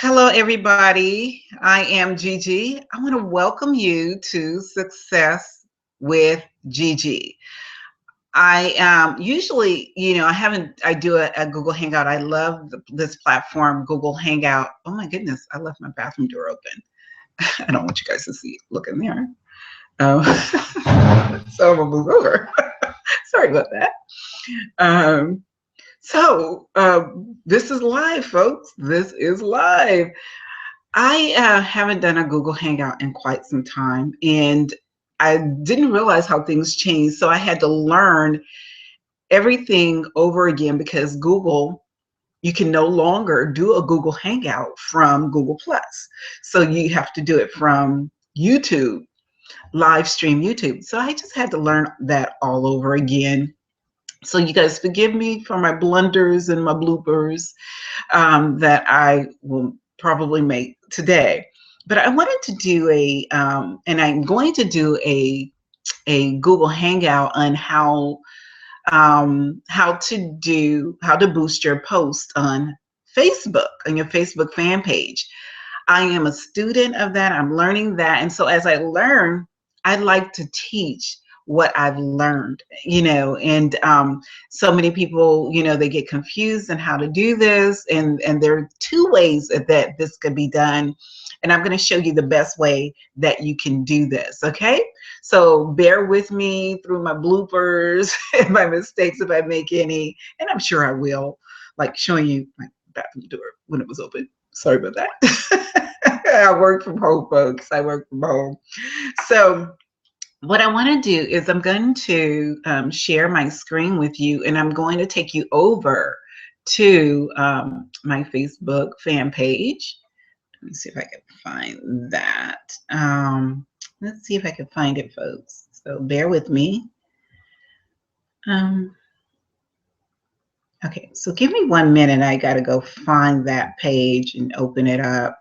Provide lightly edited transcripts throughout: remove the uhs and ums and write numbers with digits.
Hello, everybody. I am Gigi. I want to welcome you to Success with Gigi. I usually, I do a Google Hangout. I love this platform, Google Hangout. Oh my goodness, I left my bathroom door open. I don't want you guys to see look in there. Um, so I'm gonna move over. Sorry about that. Um, this is live, folks. This is live. I haven't done a Google Hangout in quite some time, and I didn't realize how things changed. So I had to learn everything over again because Google, you can no longer do a Google Hangout from Google Plus. So you have to do it from YouTube, live stream YouTube. So I just had to learn that all over again. So you guys forgive me for my blunders and my bloopers that I will probably make today. But I wanted to do and I'm going to do a Google Hangout on how to boost your post on Facebook, on your Facebook fan page. I am a student of that. I'm learning that. And so as I learn, I like to teach what I've learned, and so many people, they get confused on how to do this. And there are two ways that this could be done. And I'm going to show you the best way that you can do this. Okay. So bear with me through my bloopers and my mistakes if I make any, and I'm sure I will, like showing you my bathroom door when it was open. Sorry about that. I work from home, folks. I work from home. So what I want to do is I'm going to share my screen with you, and I'm going to take you over to my Facebook fan page. Let me see if I can find that. Let's see if I can find it, folks. So bear with me. Okay, so give me 1 minute. I got to go find that page and open it up.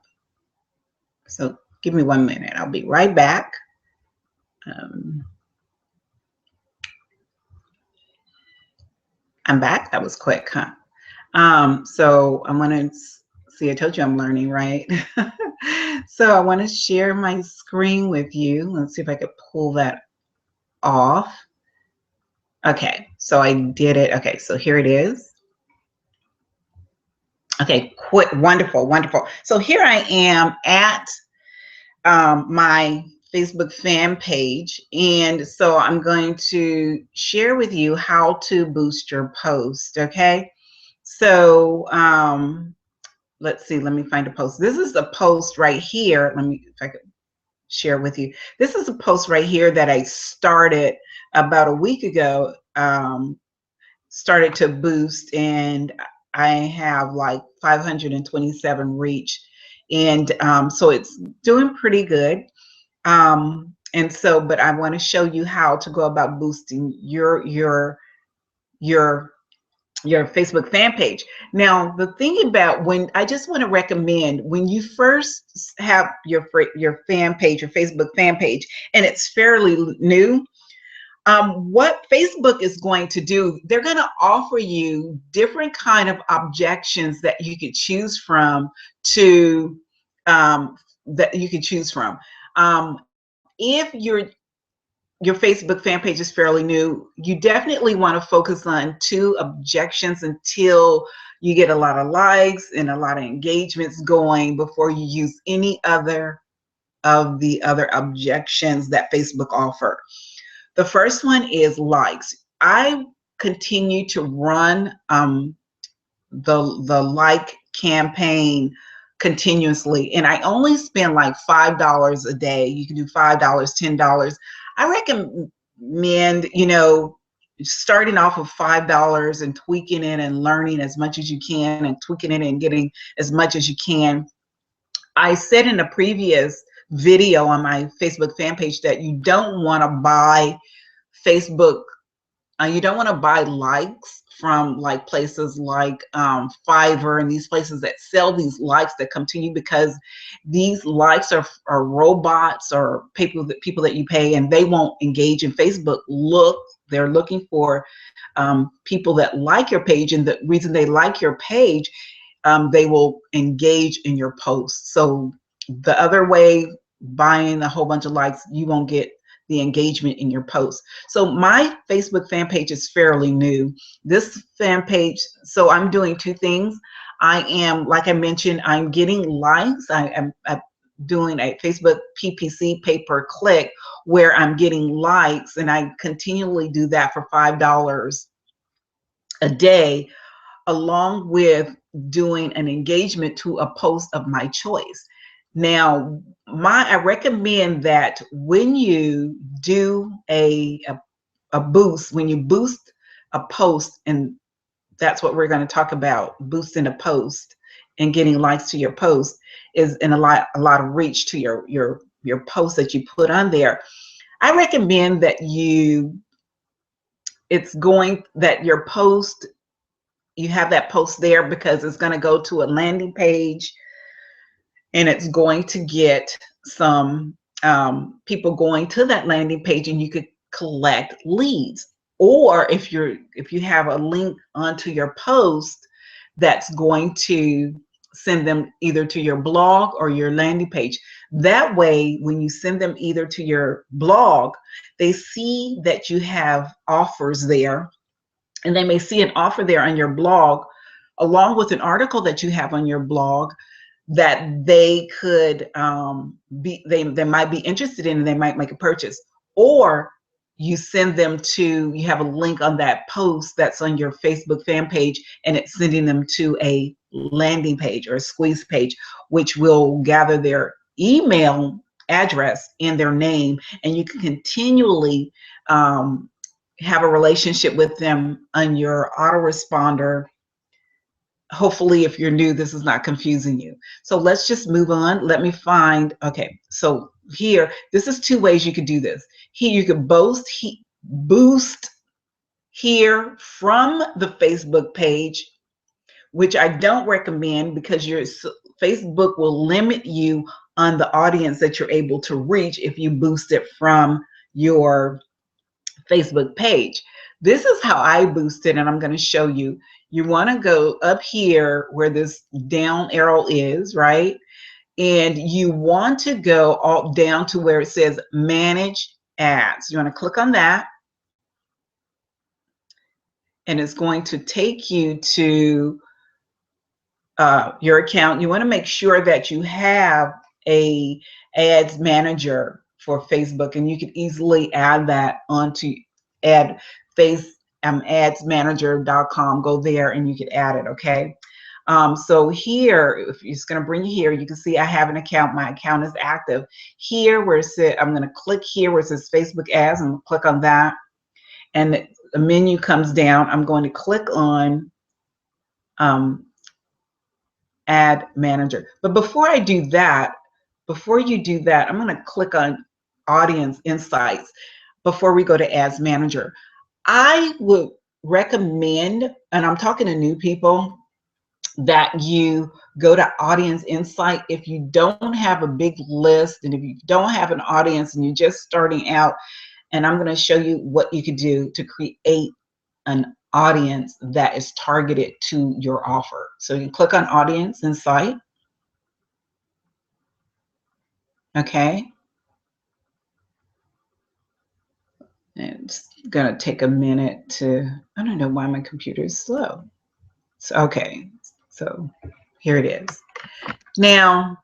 So give me 1 minute. I'll be right back. I'm back. That was quick, huh? So I'm going to see, I told you I'm learning, right? So I want to share my screen with you. Let's see if I could pull that off. Okay, so I did it. Okay, so here it is. Okay, quick, wonderful, wonderful. So here I am at my Facebook fan page. And so I'm going to share with you how to boost your post. Okay. So let's see, let me find a post. This is a post right here. Let me, if I could share with you. This is a post right here that I started about a week ago, started to boost, and I have like 527 reach. And so it's doing pretty good. And so, but I want to show you how to go about boosting your Facebook fan page. Now, the thing about when I just want to recommend when you first have your fan page, your Facebook fan page, and it's fairly new, what Facebook is going to do, they're going to offer you different kind of objections that you could choose from that you can choose from. If your Facebook fan page is fairly new, you definitely want to focus on 2 objections until you get a lot of likes and a lot of engagements going before you use any other of the other objections that Facebook offer. The first one is likes. I continue to run the like campaign continuously, and I only spend like $5 a day. You can do $5, $10. I recommend, starting off with $5 and tweaking it and learning as much as you can and tweaking it and getting as much as you can. I said in a previous video on my Facebook fan page that you don't want to buy Facebook, you don't want to buy likes from like places like Fiverr and these places that sell these likes that come to you, because these likes are robots or people that you pay, and they won't engage in Facebook. They're looking for people that like your page, and the reason they like your page they will engage in your posts. So the other way, buying a whole bunch of likes, you won't get the engagement in your post. So my Facebook fan page is fairly new. This fan page, so I'm doing two things. I am, like I mentioned, I'm getting likes. I'm doing a Facebook PPC, pay per click, where I'm getting likes, and I continually do that for $5 a day, along with doing an engagement to a post of my choice. Now, I recommend that when you do a boost, when you boost a post, and that's what we're going to talk about, boosting a post and getting likes to your post, is in a lot of reach to your post that you put on there. I recommend that your post, you have that post there, because it's going to go to a landing page, and it's going to get some people going to that landing page, and you could collect leads. Or if you have a link onto your post, that's going to send them either to your blog or your landing page. That way, when you send them either to your blog, they see that you have offers there, and they may see an offer there on your blog, along with an article that you have on your blog, that they could they might be interested in, and they might make a purchase. Or you have a link on that post that's on your Facebook fan page, and it's sending them to a landing page or a squeeze page, which will gather their email address and their name, and you can continually have a relationship with them on your autoresponder. Hopefully, if you're new, this is not confusing you. So let's just move on. Let me find, okay, so here, this is two ways you could do this. Here, you could boost here from the Facebook page, which I don't recommend, because Facebook will limit you on the audience that you're able to reach if you boost it from your Facebook page. This is how I boost it, and I'm going to show you. You want to go up here where this down arrow is, right? And you want to go all down to where it says manage ads. You want to click on that, and it's going to take you to your account. You want to make sure that you have a ads manager for Facebook, and you can easily add that onto adsmanager.com. Go there and you can add it. Okay. So here, if it's going to bring you here, you can see I have an account. My account is active. Here where it says, I'm going to click here where it says Facebook ads, and click on that, and the menu comes down. I'm going to click on ad manager. But before you do that, I'm going to click on audience insights before we go to ads manager. I would recommend, and I'm talking to new people, that you go to audience insight if you don't have a big list, and if you don't have an audience and you're just starting out. And I'm going to show you what you could do to create an audience that is targeted to your offer. So you click on audience insight. Okay. And it's going to take a minute I don't know why my computer is slow. So, okay. So here it is. Now,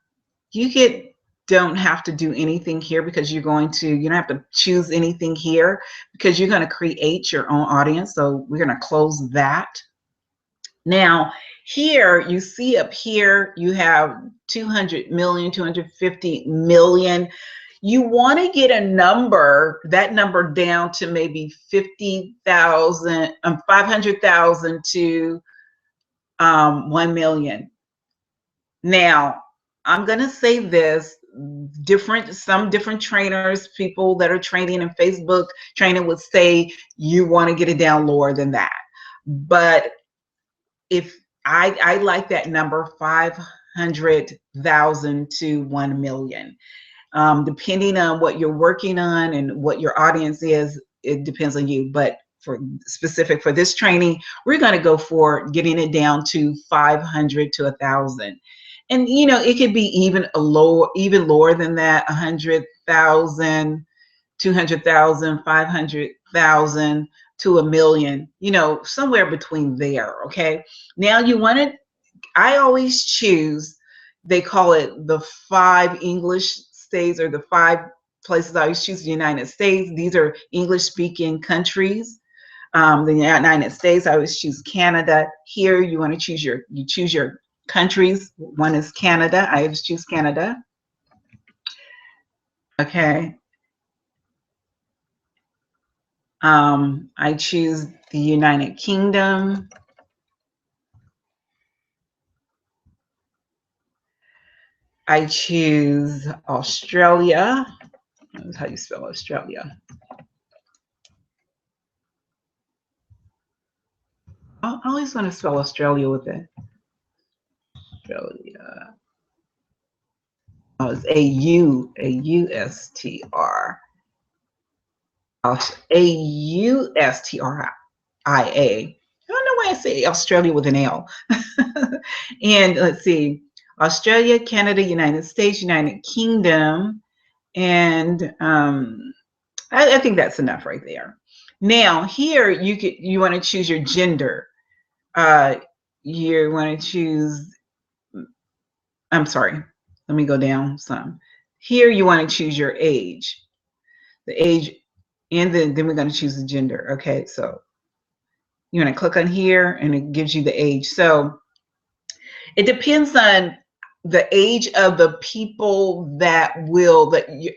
you don't have to do anything here, because you don't have to choose anything here, because you're going to create your own audience. So we're going to close that. Now, here you see up here, you have 200 million, 250 million. You want to get that number down to maybe 50,000, 500,000 to 1 million. Now, I'm going to say this, some different trainers, people that are training in Facebook training, would say you want to get it down lower than that. But if I like that number, 500,000 to 1 million. Depending on what you're working on and what your audience is, it depends on you. But for specific for this training, we're going to go for getting it down to 500 to 1,000. And you know, it could be even even lower than that, 100,000, 200,000, 500,000 to 1,000,000, you know, somewhere between there. Okay. Now you want to, I always choose, they call it the 5 English states, or the 5 places. I always choose the United States. These are English speaking countries. The United States, I always choose Canada. Here you want to choose you choose your countries. One is Canada. I always choose Canada. Okay. I choose the United Kingdom. I choose Australia. That's how you spell Australia. I always want to spell Australia with it. Australia. Oh, it's A-U-S-T-R. A-U-S-T-R-I-A. I don't know why I say Australia with an L. And let's see, Australia, Canada, United States, United Kingdom, and I think that's enough right there. Now here you want to choose your gender. You want to choose, I'm sorry, let me go down some. Here you want to choose your age, the age, and then we're going to choose the gender. Okay, so you want to click on here and it gives you the age. So it depends on the age of the people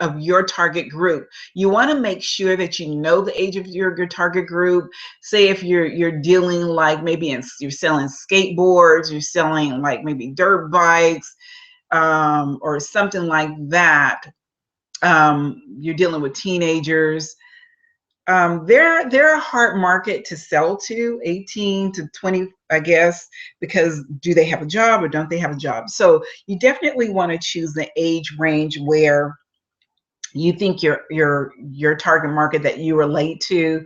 of your target group. You want to make sure that you know the age of your target group. Say if you're dealing like maybe you're selling skateboards, you're selling like maybe dirt bikes, or something like that. You're dealing with teenagers. They're a hard market to sell to, 18 to 20, I guess, because do they have a job or don't they have a job? So you definitely want to choose the age range where you think your target market that you relate to.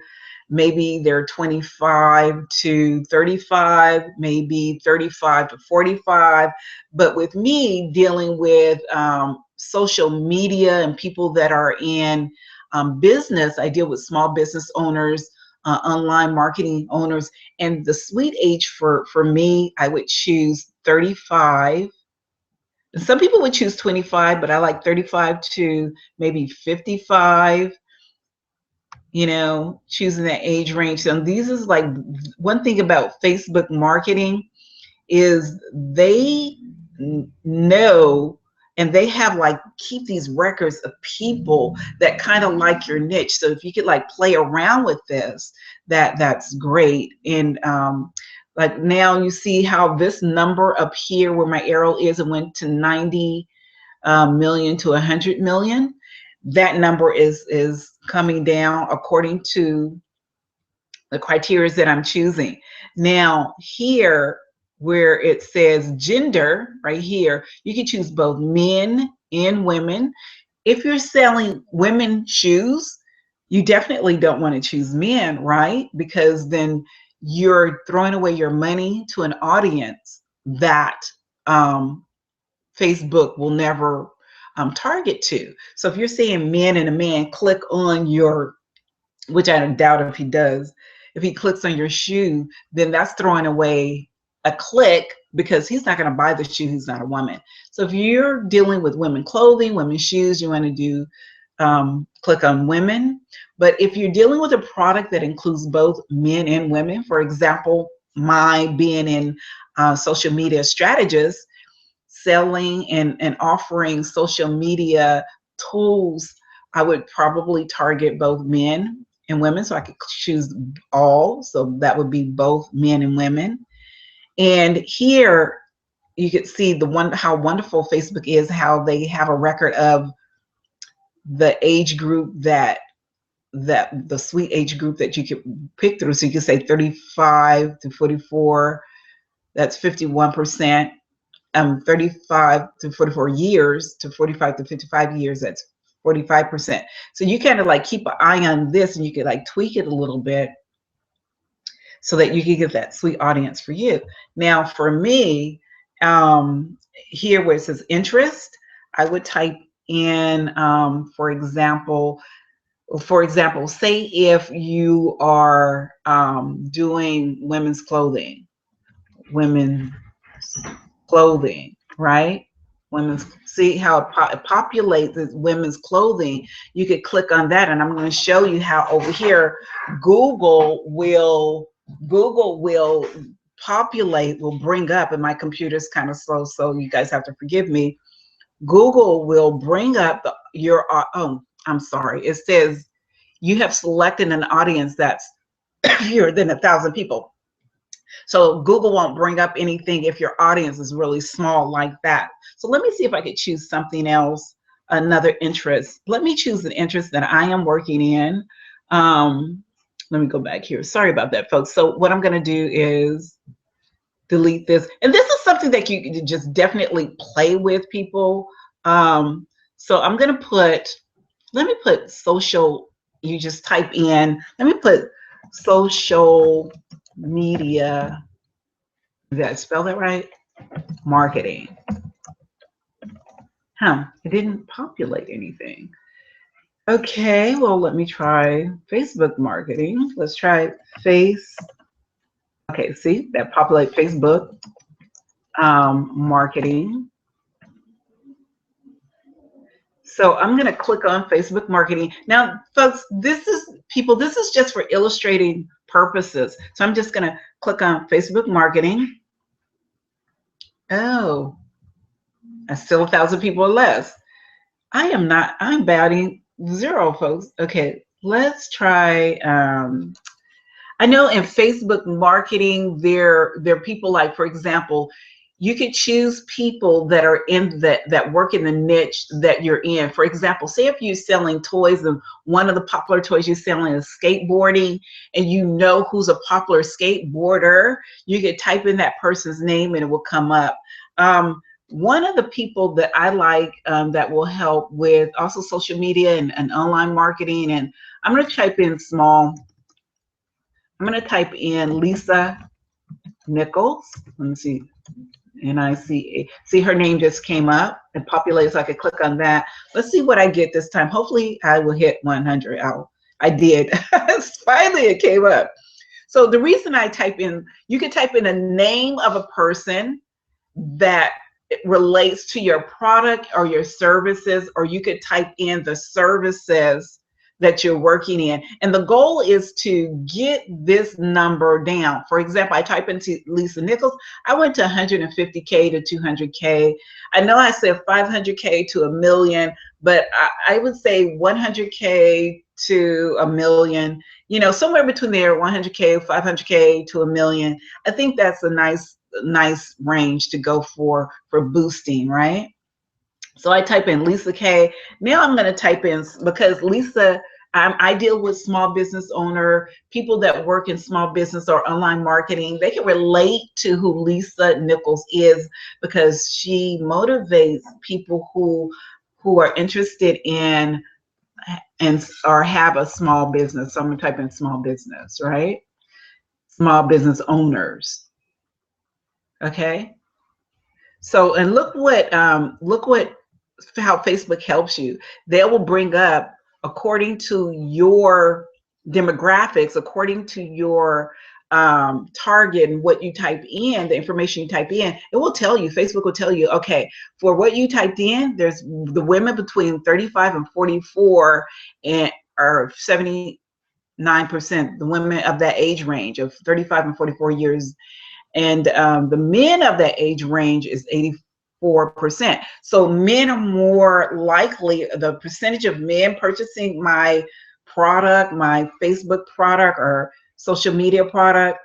Maybe they're 25 to 35, maybe 35 to 45. But with me dealing with social media and people that are in business, I deal with small business owners, online marketing owners, and the sweet age for me, I would choose 35. Some people would choose 25, but I like 35 to maybe 55, you know, choosing that age range. So these is like one thing about Facebook marketing is they know, and they have like keep these records of people that kind of like your niche. So if you could like play around with this, that's great. And like now you see how this number up here where my arrow is, it went to 90 million to 100 million. That number is coming down according to the criteria that I'm choosing. Now here where it says gender right here, you can choose both men and women. If you're selling women shoes, you definitely don't want to choose men, right? Because then you're throwing away your money to an audience that Facebook will never target to. So if you're saying men and a man, click on your, which I doubt if he does, if he clicks on your shoe, then that's throwing away a click because he's not going to buy the shoe. He's not a woman. So if you're dealing with women clothing, women's shoes, you want to do click on women. But if you're dealing with a product that includes both men and women, for example, my being in social media strategist, selling and offering social media tools, I would probably target both men and women. So I could choose all. So that would be both men and women. And here you could see how wonderful Facebook is, how they have a record of the age group that the sweet age group that you could pick through. So you could say 35 to 44, that's 51%. 35 to 44 years to 45 to 55 years, that's 45%. So you kind of like keep an eye on this and you could like tweak it a little bit so that you can get that sweet audience for you. Now, for me, here where it says interest, I would type in, for example, say if you are doing women's clothing, right? See how it populates as women's clothing. You could click on that, and I'm going to show you how over here Google will populate, will bring up, and my computer's kind of slow, so you guys have to forgive me. Google will bring up your, oh, I'm sorry. It says you have selected an audience that's fewer than 1,000 people. So Google won't bring up anything if your audience is really small like that. So let me see if I could choose something else, another interest. Let me choose an interest that I am working in. Let me go back here. Sorry about that, folks. So what I'm going to do is delete this. And this is something that you can just definitely play with, people. So I'm going to let me put social, you just type in, let me put social media, did I spell that right? Marketing. It didn't populate anything. Okay, well, let me try Facebook marketing. Let's try face. Okay, see, that populate Facebook marketing. So I'm going to click on Facebook marketing. Now, folks, this is just for illustrating purposes. So I'm just going to click on Facebook marketing. Oh, I still 1,000 people or less. I'm batting zero, folks. Okay, let's try. I know in Facebook marketing, there are people like, for example, you could choose people that are in that work in the niche that you're in. For example, say if you're selling toys and one of the popular toys you're selling is skateboarding, and you know who's a popular skateboarder, you could type in that person's name and it will come up. One of the people that I like that will help with also social media and online marketing, and I'm going to type in Lisa Nichols. Let me see. N-I-C-A. See, her name just came up and populated, so I could click on that. Let's see what I get this time. Hopefully I will hit 100. I did. Finally, it came up. So the reason I type in, you can type in a name of a person that relates to your product or your services, or you could type in the services that you're working in. And the goal is to get this number down. For example, I type into Lisa Nichols, I went to 150K to 200K. I know I said 500K to $1 million, but I would say 100K to $1 million, you know, somewhere between there, 100K, 500K to $1 million. I think that's a nice range to go for boosting, right? So I type in Lisa K. Now I'm going to type in, because Lisa, I deal with small business owner, people that work in small business or online marketing. They can relate to who Lisa Nichols is, because she motivates people who are interested in or have a small business. So I'm going to type in small business, right? Small business owners. Okay. So, and look how Facebook helps you. They will bring up, according to your demographics, according to your target and what you type in, the information you type in, it will tell you, Facebook will tell you, okay, for what you typed in, there's the women between 35 and 44 and are 79%, the women of that age range of 35 and 44 years. And the men of that age range is 84%. So men are more likely, the percentage of men purchasing my product, my Facebook product or social media product,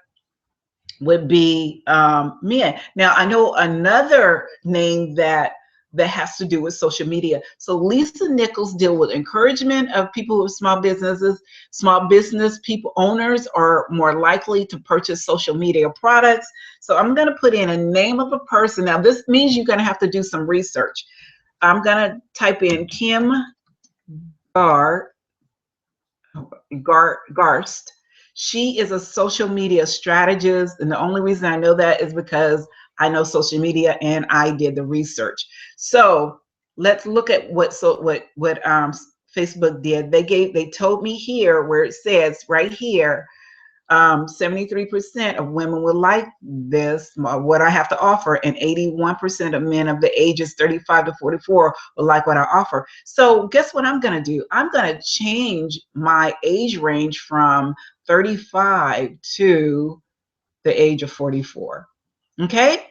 would be men. Now, I know another name that has to do with social media. So Lisa Nichols deal with encouragement of people with small businesses. Small business people, owners, are more likely to purchase social media products. So I'm going to put in a name of a person. Now, this means you're going to have to do some research. I'm going to type in Kim Garst. She is a social media strategist, and the only reason I know that is because I know social media and I did the research. So let's look at what Facebook did. They told me here where it says right here, 73% of women would like this, what I have to offer, and 81% of men of the ages 35 to 44 will like what I offer. So guess what I'm going to do? I'm going to change my age range from 35 to the age of 44. Okay?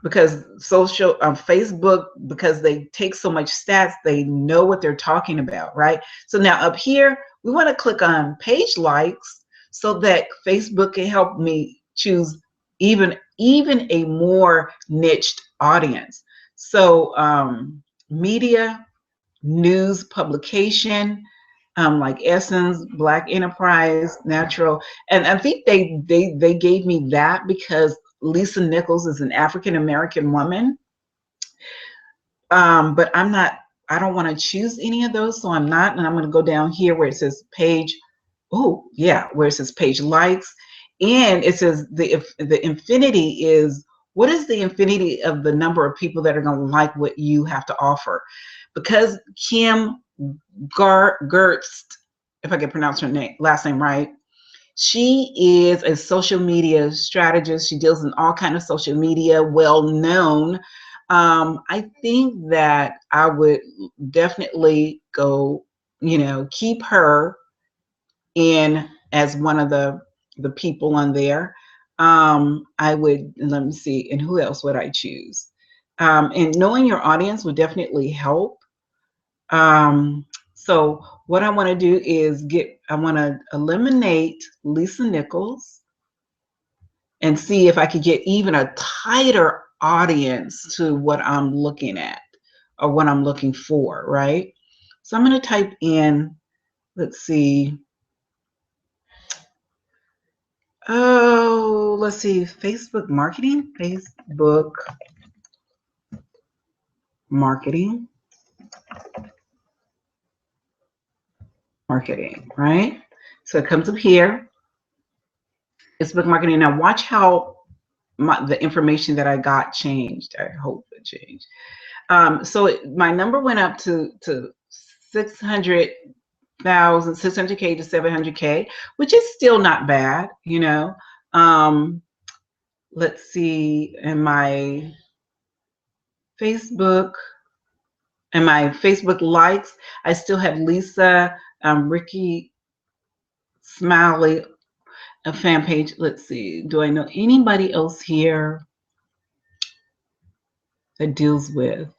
Because Facebook, because they take so much stats, they know what they're talking about, right? So now up here, we want to click on page likes so that Facebook can help me choose even a more niched audience. So media, news, publication, like Essence, Black Enterprise, Natural, and I think they gave me that because Lisa Nichols is an African American woman, but I don't want to choose any of those, so I'm not, and I'm going to go down here where it says page. Oh yeah, where it says page likes, and it says the infinity is, what is the infinity of the number of people that are going to like what you have to offer? Because Kim Gertz, if I can pronounce her last name right, she is a social media strategist. She deals in all kinds of social media, well known. I think that I would definitely go, keep her in as one of the people on there. I would, let me see, and who else would I choose? And knowing your audience would definitely help. So what I want to do is I want to eliminate Lisa Nichols and see if I could get even a tighter audience to what I'm looking at or what I'm looking for, right? So I'm going to type in, let's see. Oh, let's see, Facebook marketing, right? So it comes up here, Facebook marketing. Now watch how the information that I got changed. I hope it changed. So my number went up to 600,000, 600K to 700K, which is still not bad, let's see, in my Facebook likes, I still have Lisa, Ricky Smiley, a fan page. Let's see, do I know anybody else here that deals with?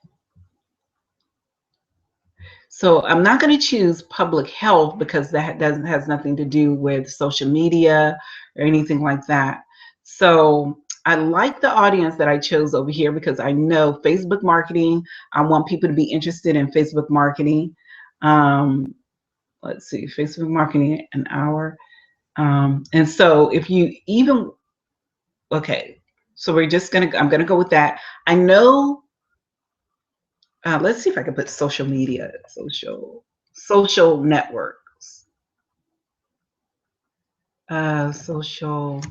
So I'm not going to choose public health because that has nothing to do with social media or anything like that. So I like the audience that I chose over here because I know Facebook marketing. I want people to be interested in Facebook marketing. Let's see, Facebook marketing an hour. And so if you even, okay, so I'm gonna go with that. I know, let's see if I can put social media, social networks, social,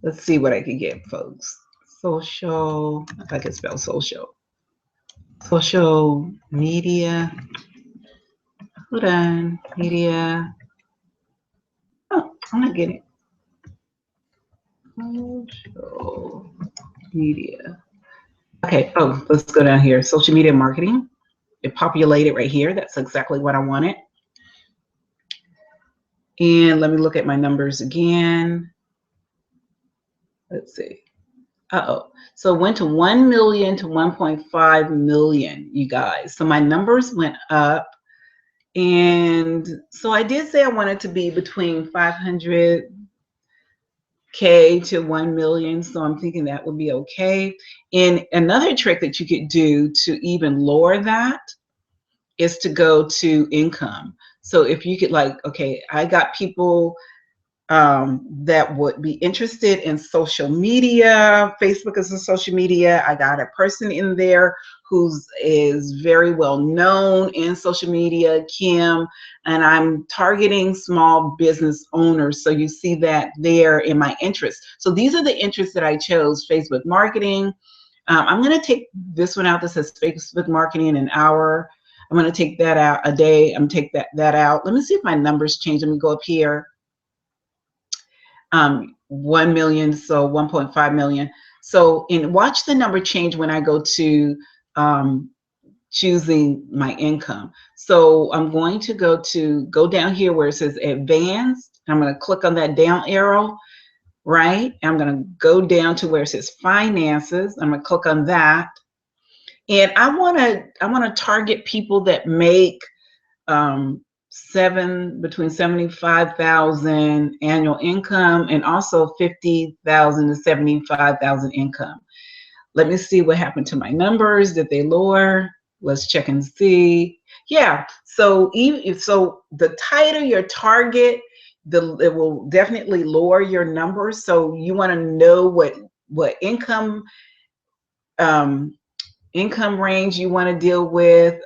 let's see what I can get, folks. Social, if I can spell social media, hold on, media, oh, I'm not getting it. Social media. Okay, oh, let's go down here. Social media marketing. It populated right here. That's exactly what I wanted. And let me look at my numbers again. Let's see. Uh-oh. So it went to 1 million to 1.5 million, you guys. So my numbers went up. And so I did say I wanted to be between 500K to 1 million. So I'm thinking that would be okay. And another trick that you could do to even lower that is to go to income. So if you could, like, okay, I got people that would be interested in social media. Facebook is a social media. I got a person in there who's is very well known in social media, Kim, and I'm targeting small business owners. So you see that there in my interests. So these are the interests that I chose: Facebook marketing. I'm going to take this one out that says Facebook marketing an hour. I'm going to take that out a day. I'm going to take that out. Let me see if my numbers change. Let me go up here. 1 million, so 1.5 million. So watch the number change when I go to choosing my income. So I'm going to go down here where it says advanced. I'm going to click on that down arrow, right? I'm going to go down to where it says finances. I'm going to click on that. And I want to target people that make between 75,000 annual income and also 50,000 to 75,000 income. Let me see what happened to my numbers. Did they lower? Let's check and see. Yeah. So the tighter your target, it will definitely lower your numbers. So you want to know what income range you want to deal with.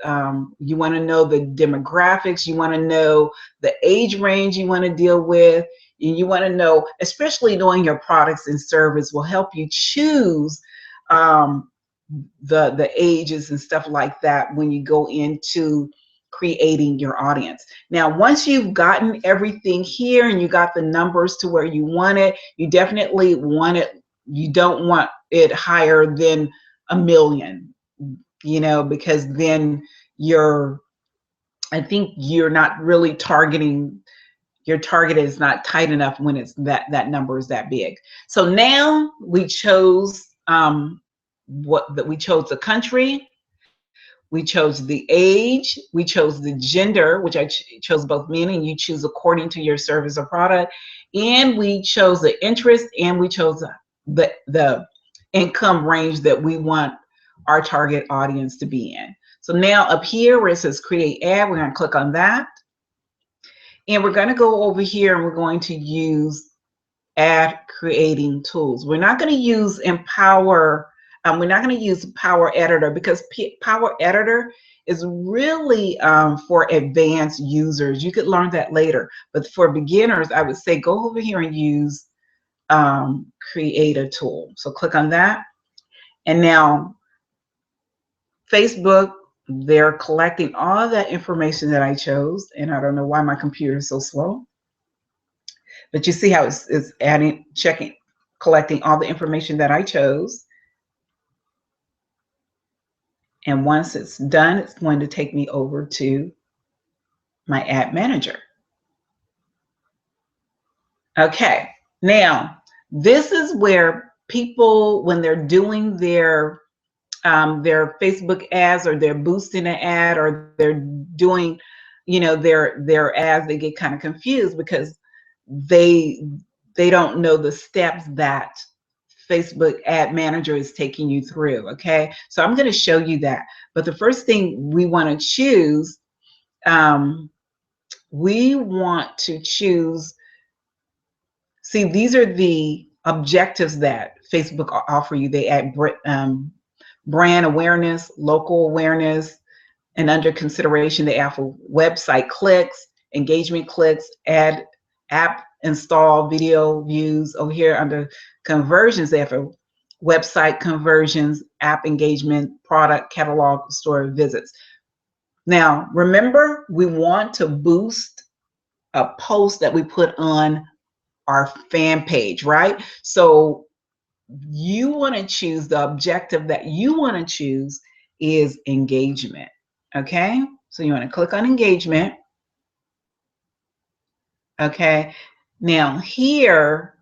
You want to know the demographics. You want to know the age range you want to deal with. And you want to know, especially knowing your products and service will help you choose the ages and stuff like that when you go into creating your audience. Now, once you've gotten everything here and you got the numbers to where you want it, you definitely want it. You don't want it higher than 1 million. Because then I think you're not really targeting, your target is not tight enough when it's that number is that big. So now we chose we chose the country, we chose the age, we chose the gender, which I chose both men, and you choose according to your service or product, and we chose the interest, and we chose the income range that we want our target audience to be in. So now up here where it says create ad, we're going to click on that. And we're going to go over here and we're going to use ad creating tools. We're not going to use Empower. We're not going to use Power Editor because Power Editor is really for advanced users. You could learn that later. But for beginners, I would say go over here and use Create a Tool. So click on that. And now Facebook, they're collecting all that information that I chose, and I don't know why my computer is so slow. But you see how it's adding, checking, collecting all the information that I chose. And once it's done, it's going to take me over to my ad manager. Okay, now this is where people, when they're doing their Facebook ads, or they're boosting an ad, or they're doing, their ads, they get kind of confused because they don't know the steps that Facebook ad manager is taking you through. Okay, so I'm going to show you that. But the first thing we want to choose, see, these are the objectives that Facebook offer you. They add brand awareness, local awareness, and under consideration, they offer website clicks, engagement clicks, app install, video views. Over here under conversions, they have website conversions, app engagement, product catalog, store visits. Now, remember, we want to boost a post that we put on our fan page, right? So you want to choose, the objective that you want to choose is engagement. Okay, so you want to click on engagement. Okay, now here,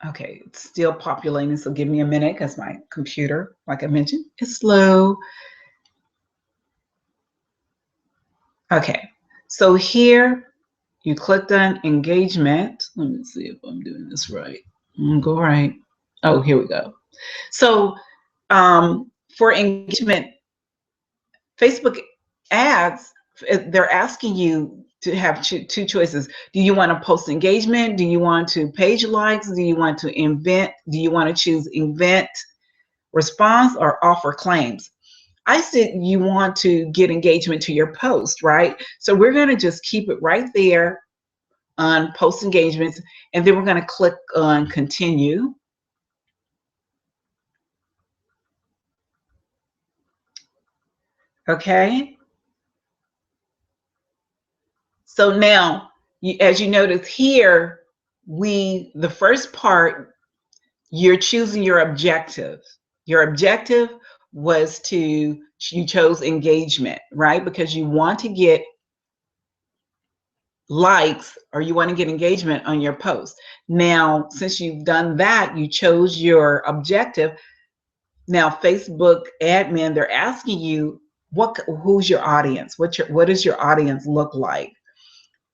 okay, it's still populating, so give me a minute because my computer, like I mentioned, is slow. Okay, so here you clicked on engagement. Let me see if I'm doing this right. Go right. Oh, here we go. So for engagement, Facebook ads, they're asking you to have two choices. Do you want to post engagement? Do you want to page likes? Do you want to invent? Do you want to choose invent response or offer claims? I said you want to get engagement to your post, right? So we're going to just keep it right there on post engagements, and then we're going to click on continue. Okay. So now, as you notice here, the first part, you're choosing your objective. Your objective was you chose engagement, right? Because you want to get likes or you want to get engagement on your post. Now, since you've done that, you chose your objective. Now, Facebook admin, they're asking you, who's your audience? What does your audience look like?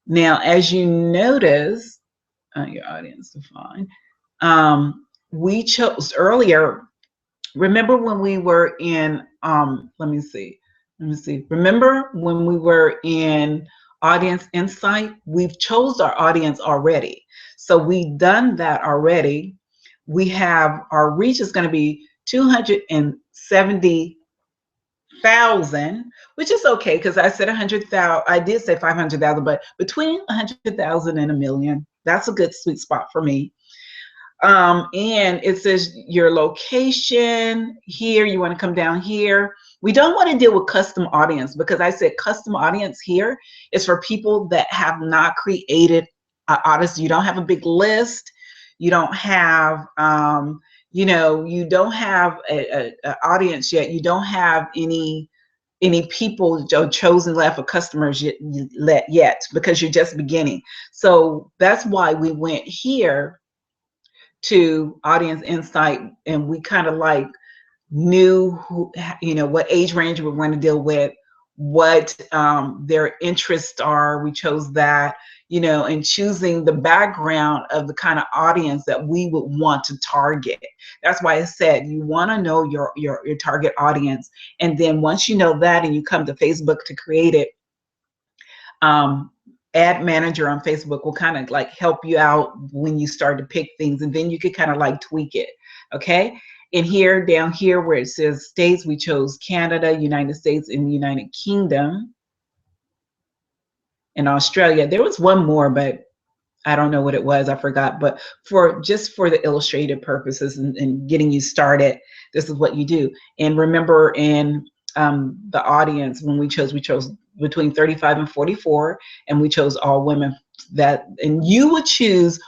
Now, as you notice, your audience defined, we chose earlier. Remember when we were in, let me see. Remember when we were in Audience Insight? We've chose our audience already. So we've done that already. We have, our reach is going to be 270,000, which is okay because I said 100,000. I did say 500,000, but between 100,000 and a million, that's a good sweet spot for me. And it says your location here. You want to come down here. We don't want to deal with custom audience because I said custom audience here is for people that have not created an audience. You don't have a big list. You don't have, you don't have a audience yet. You don't have any people chosen left for customers yet because you're just beginning. So that's why we went here to Audience Insight, and we kind of like knew who, what age range we were going to deal with, what their interests are. We chose that, and choosing the background of the kind of audience that we would want to target. That's why I said you want to know your target audience, and then once you know that, and you come to Facebook to create it, Ad Manager on Facebook will kind of like help you out when you start to pick things, and then you could kind of like tweak it. Okay. And here, down here where it says states, we chose Canada, United States, and United Kingdom, and Australia. There was one more, but I don't know what it was. I forgot. But just for the illustrative purposes and getting you started, this is what you do. And remember, in the audience, when we chose between 35 and 44, and we chose all women. And you would choose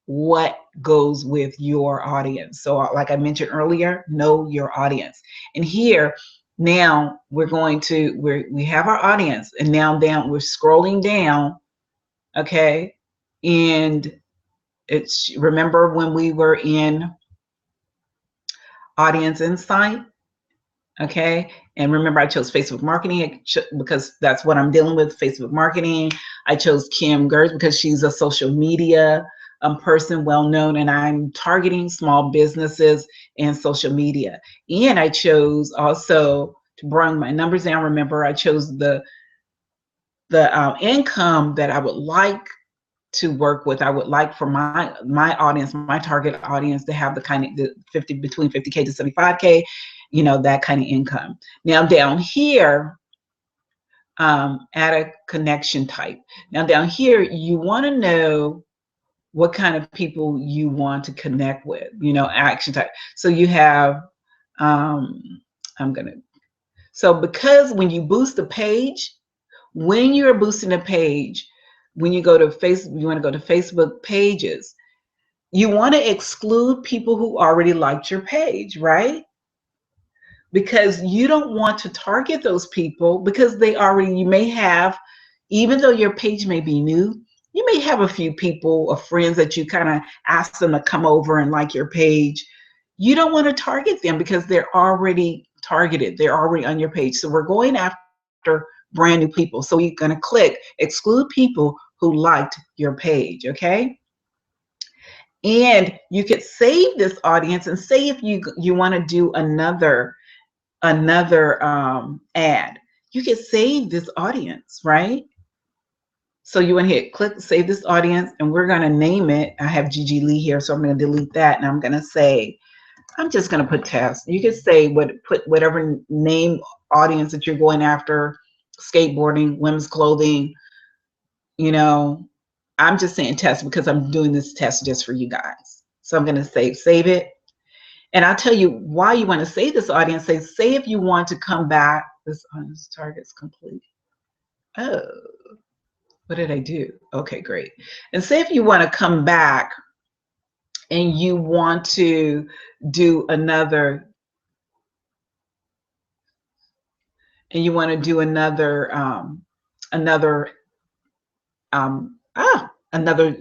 what goes with your audience. So like I mentioned earlier, know your audience. And here now we have our audience, and now we're scrolling down. Okay. And remember when we were in Audience Insight? Okay. And remember, I chose Facebook marketing because that's what I'm dealing with, Facebook marketing. I chose Kim Gertz because she's a social media person, well-known, and I'm targeting small businesses and social media. And I chose also to bring my numbers down. Remember, I chose the income that I would like to work with. I would like for my audience, my target audience, to have the kind of between 50K to 75K, that kind of income. Now down here, add a connection type. Now down here, you want to know what kind of people you want to connect with, action type. So you have, so because when you boost a page, when you're boosting a page, when you go to Facebook, you want to go to Facebook pages, you want to exclude people who already liked your page, right? Because you don't want to target those people because you may have, even though your page may be new, you may have a few people or friends that you kind of ask them to come over and like your page. You don't want to target them because they're already targeted. They're already on your page. So we're going after brand new people. So you're going to click exclude people who liked your page. Okay. And you could save this audience and say if you want to do another ad, you could save this audience, right? So you want to hit click save this audience, and we're going to name it. I have Gigi Lee here, so I'm going to delete that, and I'm going to say, I'm just going to put test. You can say put whatever name audience that you're going after, skateboarding, women's clothing, you know. I'm just saying test because I'm doing this test just for you guys. So I'm going to save it. And I'll tell you why you want to save this audience. Say if you want to come back, this audience target's complete. Oh, what did I do? Okay, great. And say if you want to come back and you want to do another, another another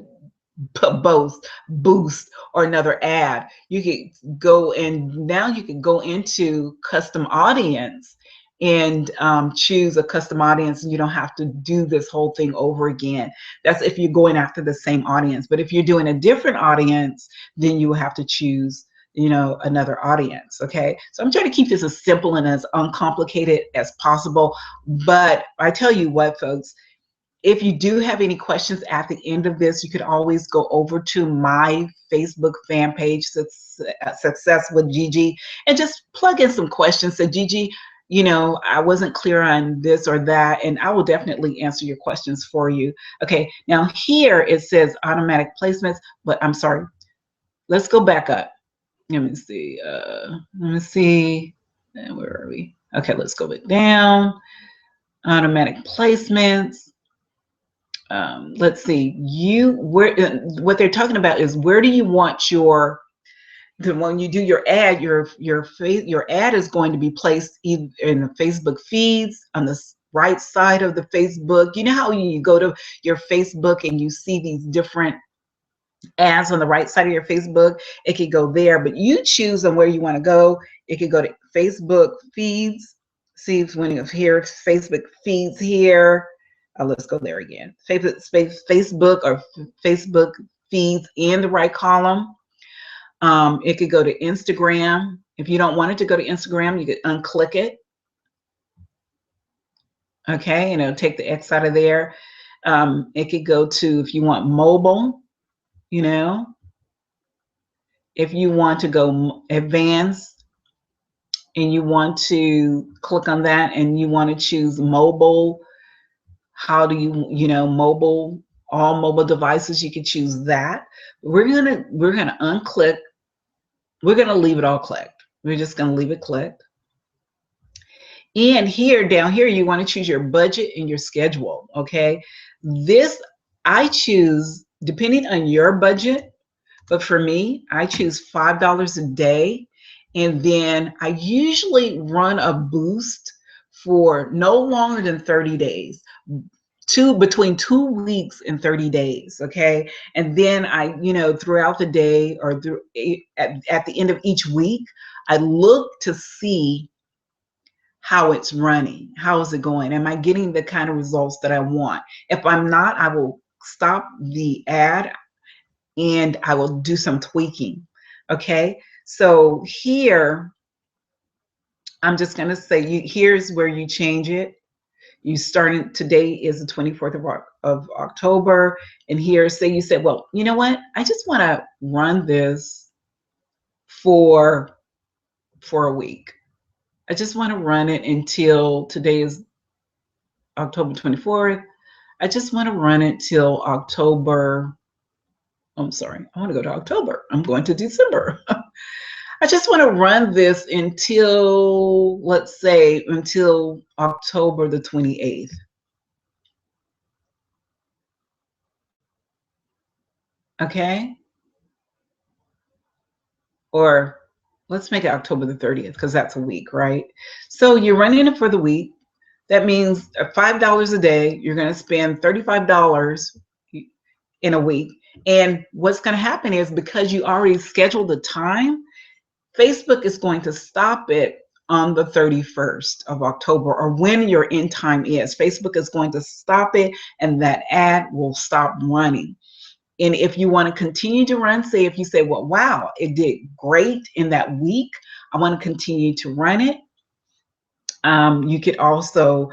boost or another ad, you could go, and now you can go into custom audience and choose a custom audience, and you don't have to do this whole thing over again. That's if you're going after the same audience. But if you're doing a different audience, then you will have to choose, you know, another audience. Okay, so I'm trying to keep this as simple and as uncomplicated as possible. But I tell you what, folks, if you do have any questions at the end of this, you could always go over to my Facebook fan page, Success with Gigi, and just plug in some questions. So Gigi, you know, I wasn't clear on this or that, and I will definitely answer your questions for you. Okay, now here it says automatic placements, but I'm sorry. Let's go back up. Let me see. Where are we? Okay, let's go back down. Automatic placements. Let's see, what they're talking about is where do you want when you do your ad, your ad is going to be placed either in the Facebook feeds, on the right side of the Facebook. You know how you go to your Facebook and you see these different ads on the right side of your Facebook? It could go there, but you choose on where you want to go. It could go to Facebook feeds. See if when it's here, Facebook feeds here. Let's go there again. Facebook or Facebook feeds in the right column. It could go to Instagram. If you don't want it to go to Instagram, you could unclick it. Okay, and it'll take the X out of there. It could go to, if you want mobile, you know, if you want to go advanced and you want to click on that and you want to choose mobile, how do you know, mobile, all mobile devices, you can choose that. We're gonna unclick. We're gonna leave it all clicked. We're just gonna leave it clicked. And here, down here, you want to choose your budget and your schedule. Okay, this I choose depending on your budget, but for me, I choose $5 a day, and then I usually run a boost for no longer than 30 days. Between 2 weeks and 30 days. Okay, and then I, you know, throughout the day or at the end of each week, I look to see how it's running. How is it going? Am I getting the kind of results that I want? If I'm not, I will stop the ad and I will do some tweaking. Okay, so here I'm just going to say, here's where you change it. You started, today is the 24th of October, and here, say you said, well, you know what, I just want to run this for a week. I just want to run it until, today is October 24th. I just want to run it till October. I'm sorry, I want to go to October. I'm going to December. I just want to run this until, let's say, until October the 28th. Okay. Or let's make it October the 30th, because that's a week, right? So you're running it for the week. That means $5 a day. You're going to spend $35 in a week. And what's going to happen is, because you already scheduled the time, Facebook is going to stop it on the 31st of October, or when your end time is. Facebook is going to stop it, and that ad will stop running. And if you want to continue to run, say if you say, well, wow, it did great in that week, I want to continue to run it. You could also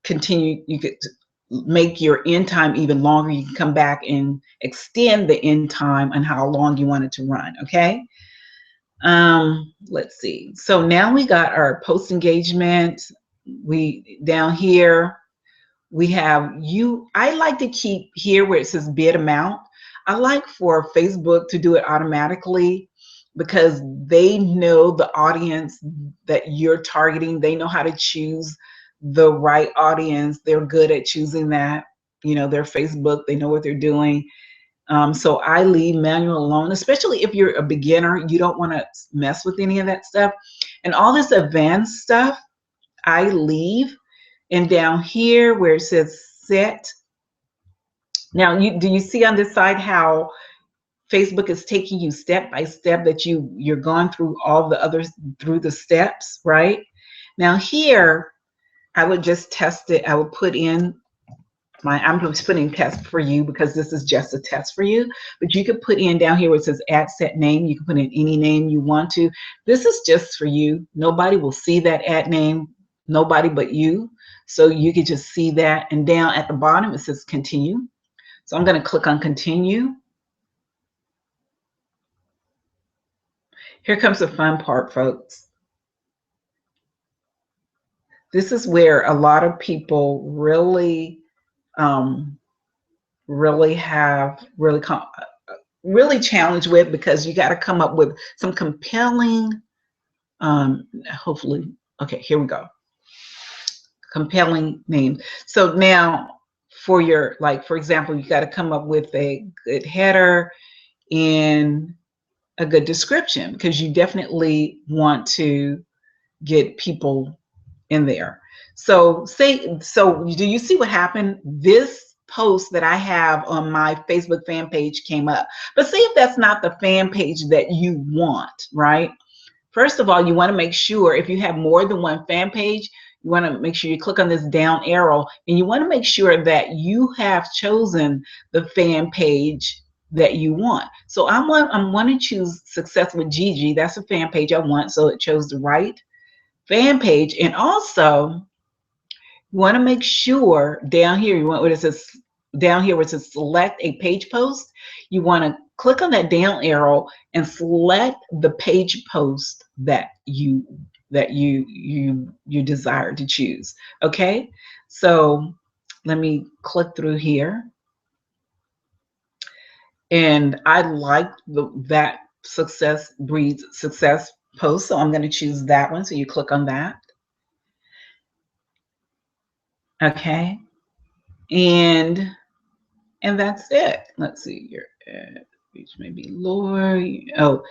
continue, you could make your end time even longer, you can come back and extend the end time on how long you want it to run. Okay. Let's see. So now we got our post engagement. We down here, we have you. I like to keep here where it says bid amount. I like for Facebook to do it automatically because they know the audience that you're targeting. They know how to choose the right audience. They're good at choosing that. You know, their Facebook, they know what they're doing. So I leave manual alone, especially if you're a beginner. You don't want to mess with any of that stuff. And all this advanced stuff, I leave. And down here where it says set, now do you see on this side how Facebook is taking you step by step, that you're going through all the others through the steps, right? Now here, I would just test it. I would put in I'm just putting test for you because this is just a test for you, but you could put in down here where it says ad set name. You can put in any name you want to. This is just for you. Nobody will see that ad name, nobody but you. So you could just see that. And down at the bottom, it says continue. So I'm going to click on continue. Here comes the fun part, folks. This is where a lot of people really really challenge with, because you got to come up with some compelling, hopefully, okay, here we go. Compelling names. So now for your, like, for example, you got to come up with a good header and a good description, because you definitely want to get people in there. So do you see what happened? This post that I have on my Facebook fan page came up. But say if that's not the fan page that you want, right? First of all, you want to make sure, if you have more than one fan page, you want to make sure you click on this down arrow, and you want to make sure that you have chosen the fan page that you want. So I want to choose Success with Gigi. That's a fan page I want. So it chose the right fan page. And also you want to make sure down here, you want what it says down here where it says select a page post, you want to click on that down arrow and select the page post that you desire to choose. Okay, so let me click through here, and I like that success breeds success post, so I'm going to choose that one. So you click on that. Okay, and that's it. Let's see, your ad reach may be lower. Oh,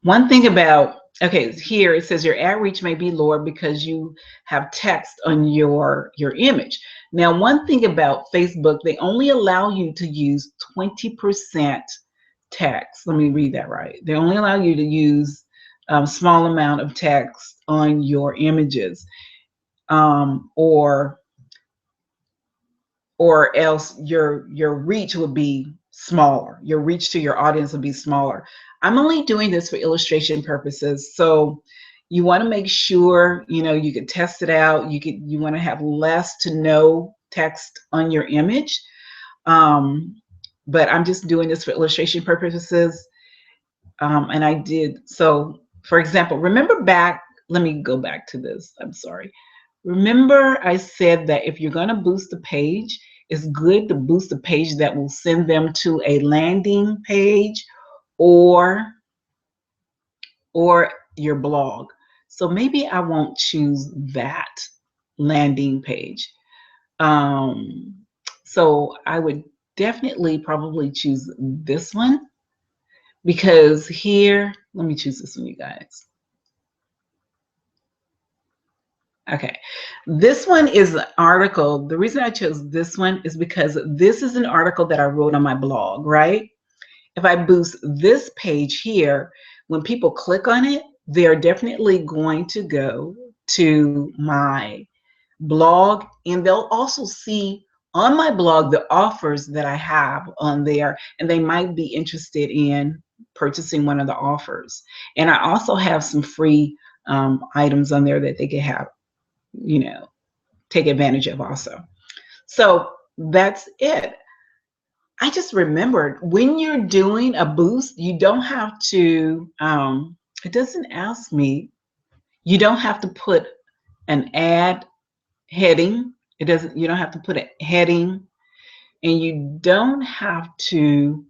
one thing about, okay, here it says your ad reach may be lower because you have text on your image. Now, one thing about Facebook, they only allow you to use 20% text. Let me read that right. They only allow you to use a small amount of text on your images, or else your reach would be smaller. Your reach to your audience would be smaller. I'm only doing this for illustration purposes. So you want to make sure, you can test it out. You want to have less to no text on your image. But I'm just doing this for illustration purposes. And I did. So for example, remember back, let me go back to this. I'm sorry. Remember I said that if you're going to boost the page, it's good to boost the page that will send them to a landing page or your blog. So maybe I won't choose that landing page. So I would definitely probably choose this one, because here, let me choose this one, you guys. Okay, this one is an article. The reason I chose this one is because this is an article that I wrote on my blog, right? If I boost this page here, when people click on it, they're definitely going to go to my blog, and they'll also see on my blog the offers that I have on there, and they might be interested in purchasing one of the offers. And I also have some free items on there that they can have, take advantage of also. So that's it. I just remembered, when you're doing a boost, you don't have to, it doesn't ask me, you don't have to put an ad heading. It doesn't, you don't have to put a heading, and you don't have to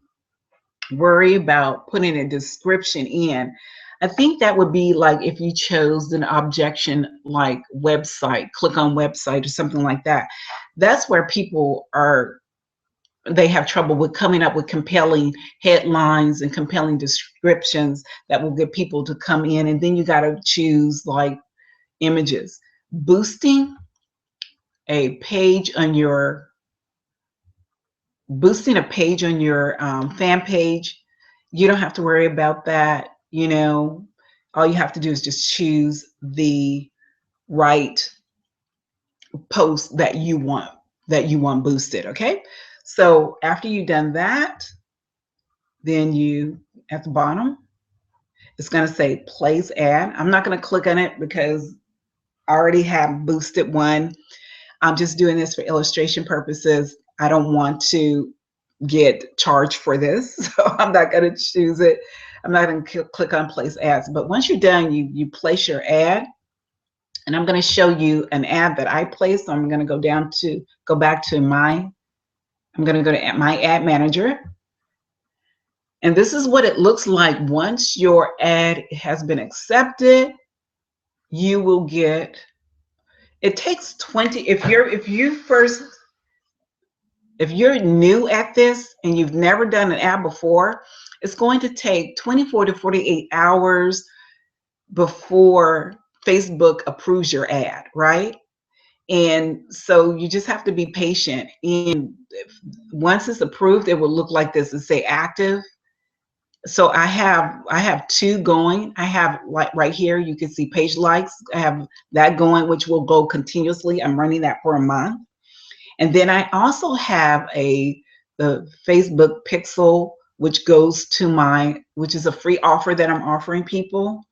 worry about putting a description in. I think that would be like if you chose an objection like website, click on website or something like that. That's where people are, they have trouble with coming up with compelling headlines and compelling descriptions that will get people to come in. And then you got to choose like images. Boosting a page on your boosting a page on your fan page, you don't have to worry about that. You know, all you have to do is just choose the right post that you want boosted. Okay, so after you've done that, then you, at the bottom, it's going to say place ad. I'm not going to click on it because I already have boosted one. I'm just doing this for illustration purposes. I don't want to get charged for this, so I'm not going to choose it. I'm not going to click on place ads. But once you're done, you place your ad, and I'm going to show you an ad that I placed. So I'm going to go back to my, I'm going to go to my ad manager, and this is what it looks like once your ad has been accepted. You will get, it takes 20, if you're new at this and you've never done an ad before, it's going to take 24 to 48 hours before Facebook approves your ad, right? And so you just have to be patient. And once it's approved, it will look like this and say active. So I have two going. I have, like right here, you can see page likes. I have that going, which will go continuously. I'm running that for a month. And then I also have the Facebook Pixel, which goes to which is a free offer that I'm offering people,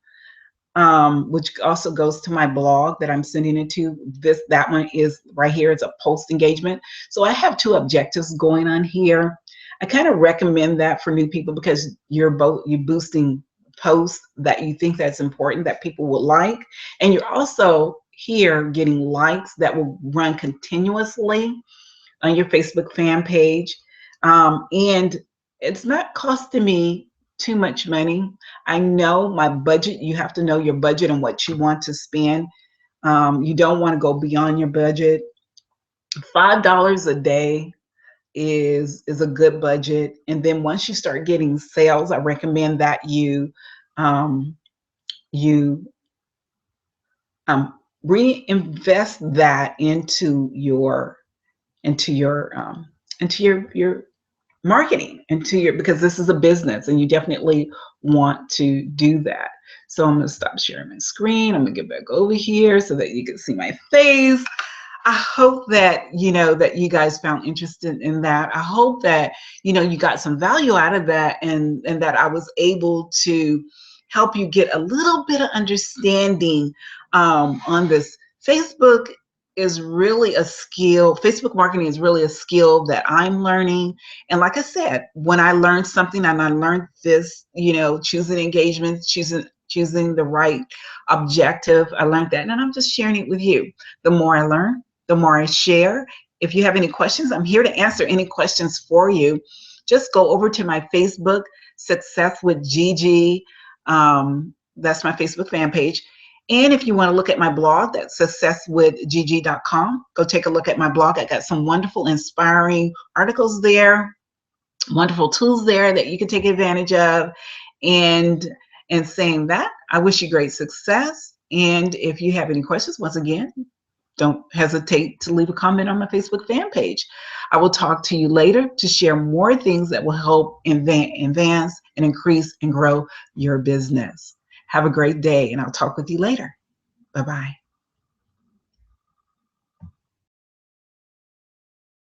which also goes to my blog that I'm sending it to. That one is right here. It's a post engagement. So I have two objectives going on here. I kind of recommend that for new people because you're boosting posts that you think that's important, that people will like, and you're also here getting likes that will run continuously on your Facebook fan page. And it's not costing me too much money. I know my budget. You have to know your budget and what you want to spend. You don't want to go beyond your budget. $5 a day is a good budget. And then once you start getting sales, I recommend that you you reinvest that into your your marketing, because this is a business and you definitely want to do that. So I'm going to stop sharing my screen. I'm going to get back over here so that you can see my face. I hope that, that you guys found interested in that. I hope that, you got some value out of that, and that I was able to help you get a little bit of understanding on this. Facebook is really a skill. Facebook marketing is really a skill that I'm learning. And like I said, when I learned something, and I learned this, choosing engagements, choosing the right objective, I learned that, and I'm just sharing it with you. The more I learn, the more I share. If you have any questions, I'm here to answer any questions for you. Just go over to my Facebook, Success with Gigi. That's my Facebook fan page. And if you want to look at my blog, that's successwithgigi.com. Go take a look at my blog. I got some wonderful, inspiring articles there, wonderful tools there that you can take advantage of. And saying that, I wish you great success. And if you have any questions, once again, don't hesitate to leave a comment on my Facebook fan page. I will talk to you later to share more things that will help advance and increase and grow your business. Have a great day, and I'll talk with you later. Bye-bye.